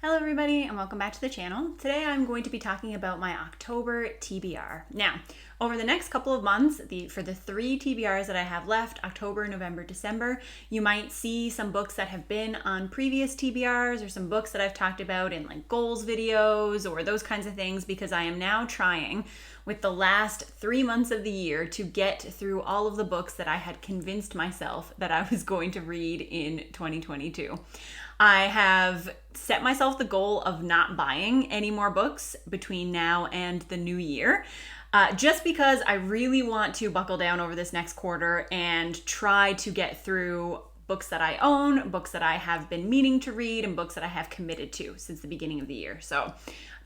Hello everybody and welcome back to the channel. Today I'm going to be talking about my October TBR. Now, over the next couple of months, for the 3 TBRs that I have left, October, November, December, you might see some books that have been on previous TBRs or some books that I've talked about in like goals videos or those kinds of things, because I am now trying with the last 3 months of the year to get through all of the books that I had convinced myself that I was going to read in 2022. I have set myself the goal of not buying any more books between now and the new year, just because I really want to buckle down over this next quarter and try to get through books that I own, books that I have been meaning to read, and books that I have committed to since the beginning of the year. So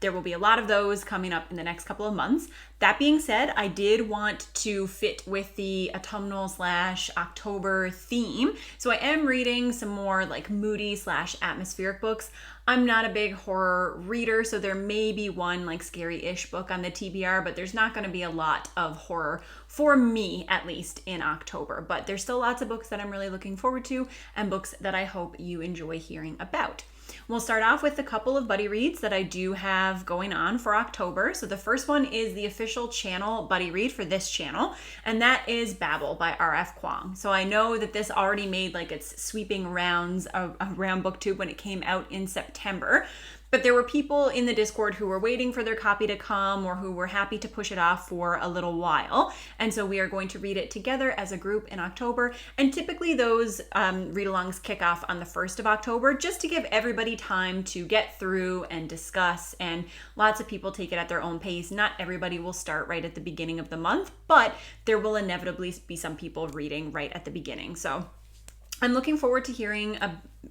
there will be a lot of those coming up in the next couple of months. That being said, I did want to fit with the autumnal/October theme. So I am reading some more like moody/atmospheric books. I'm not a big horror reader, so there may be one like scary-ish book on the TBR, but there's not going to be a lot of horror for me, at least in October. But there's still lots of books that I'm really looking forward to and books that I hope you enjoy hearing about. We'll start off with a couple of buddy reads that I do have going on for October. So the first one is the official channel buddy read for this channel, and that is Babel by R.F. Kuang. So I know that this already made like its sweeping rounds around BookTube when it came out in September. But there were people in the Discord who were waiting for their copy to come or who were happy to push it off for a little while. And so we are going to read it together as a group in October. And typically those read-alongs kick off on the 1st of October, just to give everybody time to get through and discuss. And lots of people take it at their own pace. Not everybody will start right at the beginning of the month, but there will inevitably be some people reading right at the beginning. So I'm looking forward to hearing,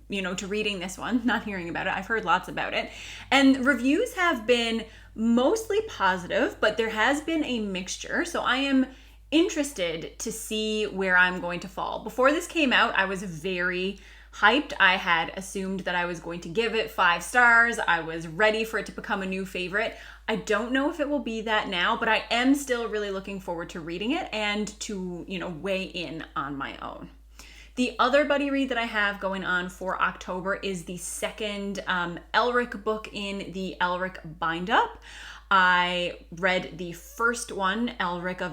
to reading this one, not hearing about it. I've heard lots about it. And reviews have been mostly positive, but there has been a mixture. So I am interested to see where I'm going to fall. Before this came out, I was very hyped. I had assumed that I was going to give it 5 stars. I was ready for it to become a new favorite. I don't know if it will be that now, but I am still really looking forward to reading it and to, weigh in on my own. The other buddy read that I have going on for October is the second Elric book in the Elric bind-up. I read the first one, Elric of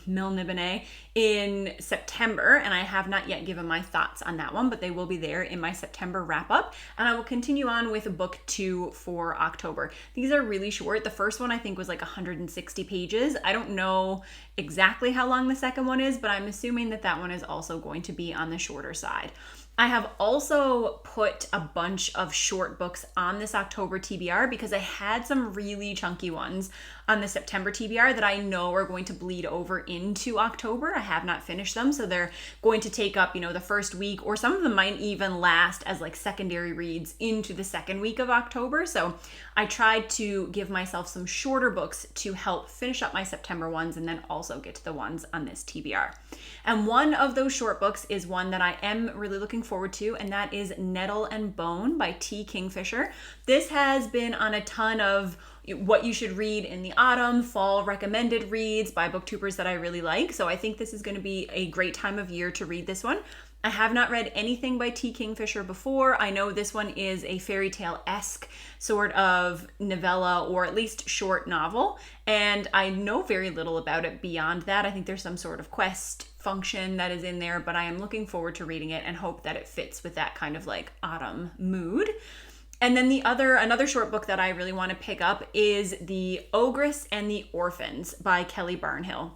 Milnibene, in September, and I have not yet given my thoughts on that one, but they will be there in my September wrap-up, and I will continue on with book 2 for October. These are really short. The first one I think was like 160 pages. I don't know exactly how long the second one is, but I'm assuming that that one is also going to be on the shorter side. I have also put a bunch of short books on this October TBR because I had some really chunky ones on the September TBR that I know are going to bleed over into October. I have not finished them, so they're going to take up, the first week, or some of them might even last as like secondary reads into the second week of October. So I tried to give myself some shorter books to help finish up my September ones and then also get to the ones on this TBR. And one of those short books is one that I am really looking forward to, and that is Nettle and Bone by T. Kingfisher. This has been on a ton of what you should read in the autumn, fall recommended reads by booktubers that I really like. So I think this is going to be a great time of year to read this one. I have not read anything by T. Kingfisher before. I know this one is a fairy tale-esque sort of novella, or at least short novel, and I know very little about it beyond that. I think there's some sort of quest function that is in there, but I am looking forward to reading it and hope that it fits with that kind of like autumn mood. And then another short book that I really want to pick up is The Ogress and the Orphans by Kelly Barnhill.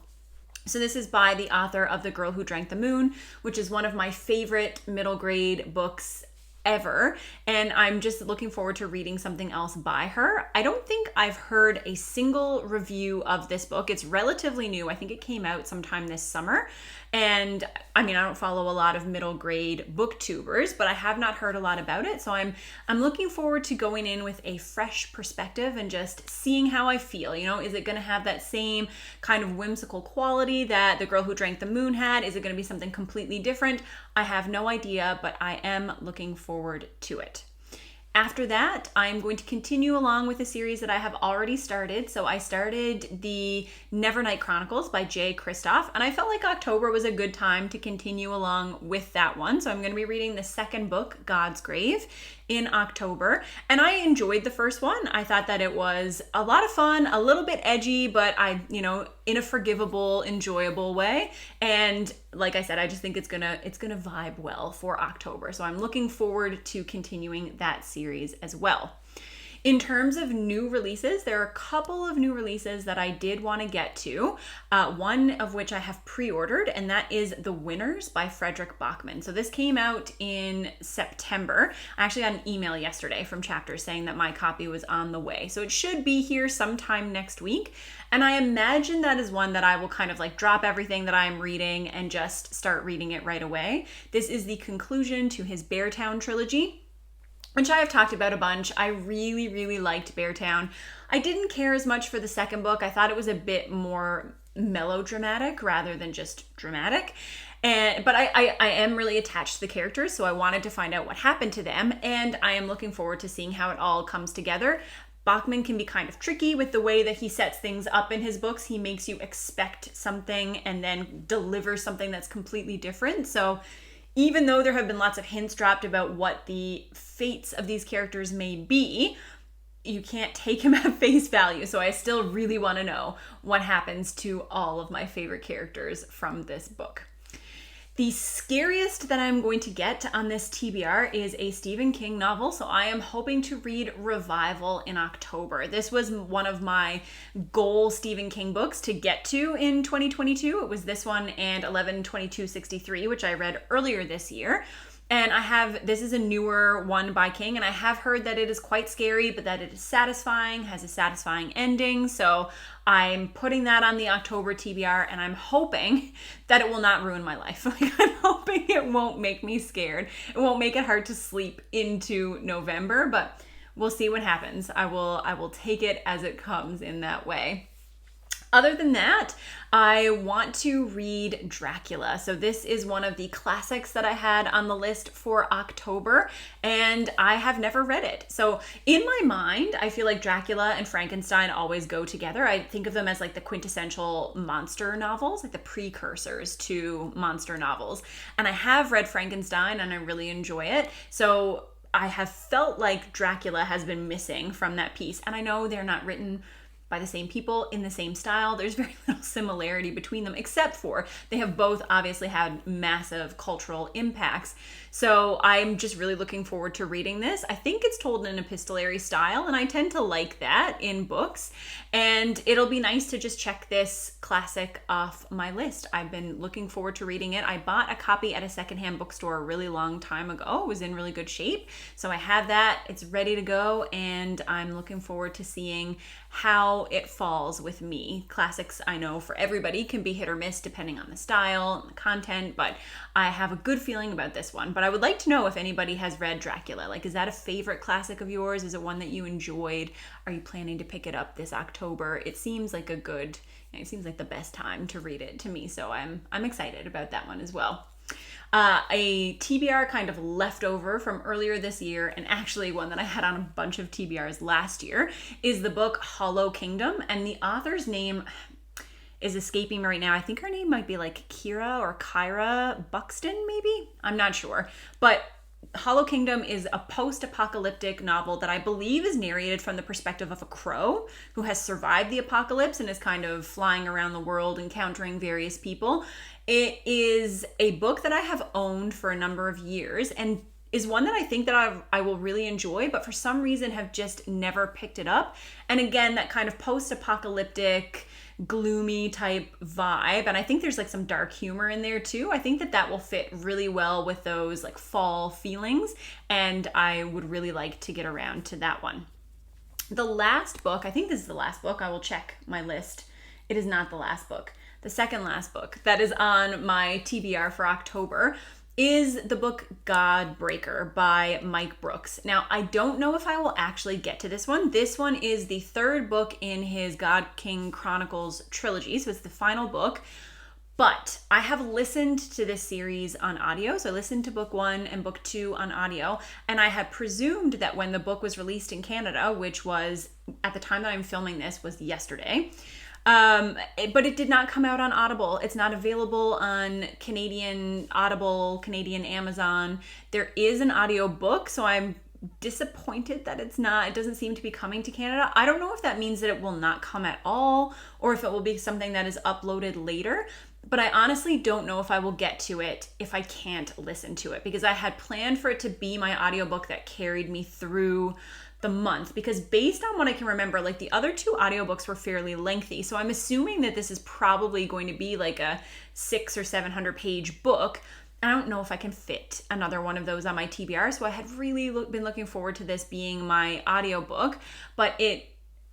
So this is by the author of The Girl Who Drank the Moon, which is one of my favorite middle grade books ever, and I'm just looking forward to reading something else by her. I don't think I've heard a single review of this book. It's relatively new. I think it came out sometime this summer, and I don't follow a lot of middle grade booktubers, but I have not heard a lot about it, so I'm looking forward to going in with a fresh perspective and just seeing how I feel. Is it going to have that same kind of whimsical quality that The Girl Who Drank the Moon had? Is it going to be something completely different? I have no idea, but I am looking forward to it. After that, I'm going to continue along with a series that I have already started. So I started the Nevernight Chronicles by Jay Kristoff, and I felt like October was a good time to continue along with that one. So I'm going to be reading the second book, God's Grave, in October. And I enjoyed the first one. I thought that it was a lot of fun, a little bit edgy, but in a forgivable, enjoyable way. And like I said, I just think it's gonna vibe well for October. So I'm looking forward to continuing that series as well. In terms of new releases, there are a couple of new releases that I did want to get to, one of which I have pre-ordered, and that is The Winners by Frederick Bachman. So this came out in September. I actually got an email yesterday from Chapters saying that my copy was on the way. So it should be here sometime next week. And I imagine that is one that I will kind of like drop everything that I'm reading and just start reading it right away. This is the conclusion to his Beartown trilogy, which I have talked about a bunch. I really, really liked Beartown. I didn't care as much for the second book. I thought it was a bit more melodramatic rather than just dramatic. But I am really attached to the characters, so I wanted to find out what happened to them, and I am looking forward to seeing how it all comes together. Bachman can be kind of tricky with the way that he sets things up in his books. He makes you expect something and then delivers something that's completely different. So even though there have been lots of hints dropped about what the fates of these characters may be, you can't take him at face value. So I still really want to know what happens to all of my favorite characters from this book. The scariest that I'm going to get on this TBR is a Stephen King novel, so I am hoping to read Revival in October. This was one of my goal Stephen King books to get to in 2022. It was this one and 11/22/63, which I read earlier this year. And this is a newer one by King, and I have heard that it is quite scary, but that it is satisfying, has a satisfying ending. So I'm putting that on the October TBR, and I'm hoping that it will not ruin my life. I'm hoping it won't make me scared. It won't make it hard to sleep into November, but we'll see what happens. I will take it as it comes in that way. Other than that, I want to read Dracula. So this is one of the classics that I had on the list for October, and I have never read it. So in my mind, I feel like Dracula and Frankenstein always go together. I think of them as like the quintessential monster novels, like the precursors to monster novels. And I have read Frankenstein and I really enjoy it. So I have felt like Dracula has been missing from that piece. And I know they're not written by the same people in the same style. There's very little similarity between them, except for they have both obviously had massive cultural impacts. So I'm just really looking forward to reading this. I think it's told in an epistolary style, and I tend to like that in books. And it'll be nice to just check this classic off my list. I've been looking forward to reading it. I bought a copy at a secondhand bookstore a really long time ago. It was in really good shape. So I have that. It's ready to go, and I'm looking forward to seeing how it falls with me. Classics, I know for everybody, can be hit or miss depending on the style and the content, but I have a good feeling about this one. But I would like to know if anybody has read Dracula. Like, is that a favorite classic of yours? Is it one that you enjoyed? Are you planning to pick it up this October? It seems like it seems like the best time to read it to me, so I'm excited about that one as well. A TBR kind of leftover from earlier this year, and actually one that I had on a bunch of TBRs last year, is the book Hollow Kingdom, and the author's name is escaping me right now. I think her name might be like Kira or Kyra Buxton, maybe? I'm not sure. But Hollow Kingdom is a post-apocalyptic novel that I believe is narrated from the perspective of a crow who has survived the apocalypse and is kind of flying around the world encountering various people. It is a book that I have owned for a number of years and is one that I think that I will really enjoy, but for some reason have just never picked it up. And again, that kind of post-apocalyptic, gloomy type vibe, and I think there's like some dark humor in there too. I think that will fit really well with those like fall feelings, and I would really like to get around to that one. The last book, I think this is the last book, I will check my list. It is not the last book. The second last book that is on my TBR for October is the book Godbreaker by Mike Brooks. Now, I don't know if I will actually get to this one. This one is the third book in his God King Chronicles trilogy, so it's the final book. But I have listened to this series on audio. So I listened to book 1 and book 2 on audio. And I had presumed that when the book was released in Canada, which was at the time that I'm filming this was yesterday, but it did not come out on Audible. It's not available on Canadian Audible, Canadian Amazon. There is an audio book, so I'm disappointed that it doesn't seem to be coming to Canada. I don't know if that means that it will not come at all or if it will be something that is uploaded later. But I honestly don't know if I will get to it if I can't listen to it, because I had planned for it to be my audiobook that carried me through the month, because based on what I can remember, like the other 2 audiobooks were fairly lengthy. So I'm assuming that this is probably going to be like a 600 or 700 page book. I don't know if I can fit another one of those on my TBR. So I had really been looking forward to this being my audiobook, but it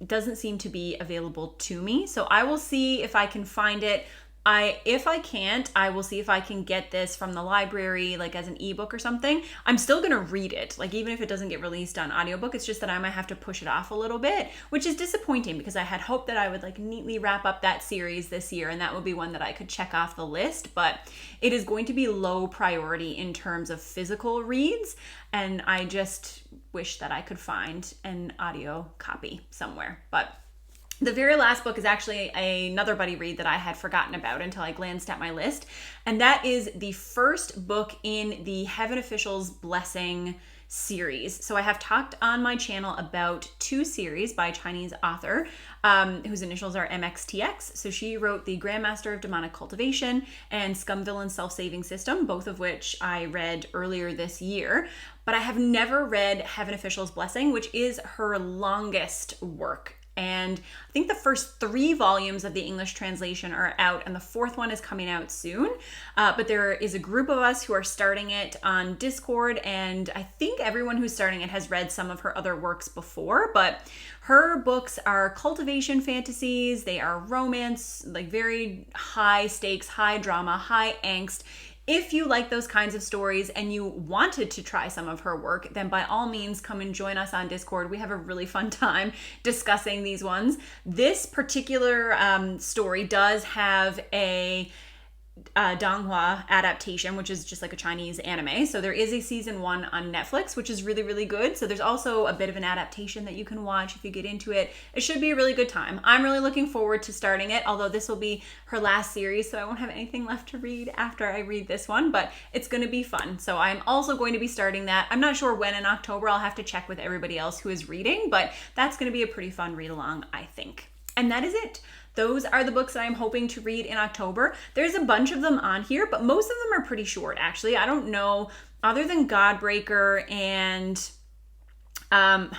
doesn't seem to be available to me. So I will see if I can find it. If I can't, I will see if I can get this from the library, like as an ebook or something. I'm still going to read it. Like even if it doesn't get released on audiobook, it's just that I might have to push it off a little bit, which is disappointing because I had hoped that I would like neatly wrap up that series this year and that would be one that I could check off the list, but it is going to be low priority in terms of physical reads. And I just wish that I could find an audio copy somewhere, but the very last book is actually another buddy read that I had forgotten about until I glanced at my list. And that is the first book in the Heaven Official's Blessing series. So I have talked on my channel about 2 series by a Chinese author whose initials are MXTX. So she wrote The Grandmaster of Demonic Cultivation and Scumvillain Self-Saving System, both of which I read earlier this year. But I have never read Heaven Official's Blessing, which is her longest work. And I think the first 3 volumes of the English translation are out, and the 4th one is coming out soon. But there is a group of us who are starting it on Discord, and I think everyone who's starting it has read some of her other works before. But her books are cultivation fantasies, they are romance, like very high stakes, high drama, high angst. If you like those kinds of stories and you wanted to try some of her work, then by all means come and join us on Discord. We have a really fun time discussing these ones. This particular story does have a Donghua adaptation, which is just like a Chinese anime. So there is a season 1 on Netflix, which is really, really good. So there's also a bit of an adaptation that you can watch if you get into it. It should be a really good time. I'm really looking forward to starting it, although this will be her last series, so I won't have anything left to read after I read this one, but it's going to be fun. So I'm also going to be starting that. I'm not sure when in October. I'll have to check with everybody else who is reading, but that's going to be a pretty fun read along, I think. And that is it. Those are the books that I'm hoping to read in October. There's a bunch of them on here, but most of them are pretty short, actually. I don't know, other than Godbreaker and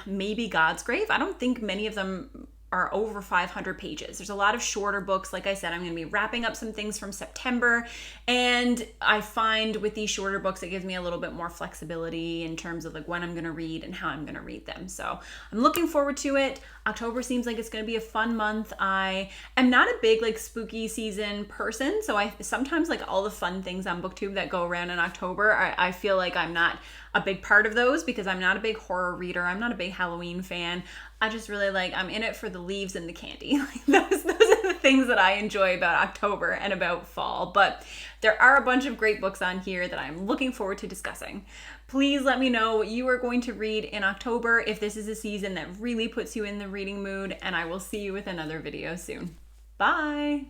maybe God's Grave, I don't think many of them are over 500 pages. There's a lot of shorter books. Like I said, I'm going to be wrapping up some things from September. And I find with these shorter books, it gives me a little bit more flexibility in terms of like when I'm going to read and how I'm going to read them. So I'm looking forward to it. October seems like it's going to be a fun month. I am not a big like spooky season person. So I sometimes like all the fun things on BookTube that go around in October, I feel like I'm not a big part of those because I'm not a big horror reader. I'm not a big Halloween fan. I just really I'm in it for the leaves and the candy. Those are the things that I enjoy about October and about fall. But there are a bunch of great books on here that I'm looking forward to discussing. Please let me know what you are going to read in October, if this is a season that really puts you in the reading mood, and I will see you with another video soon. Bye!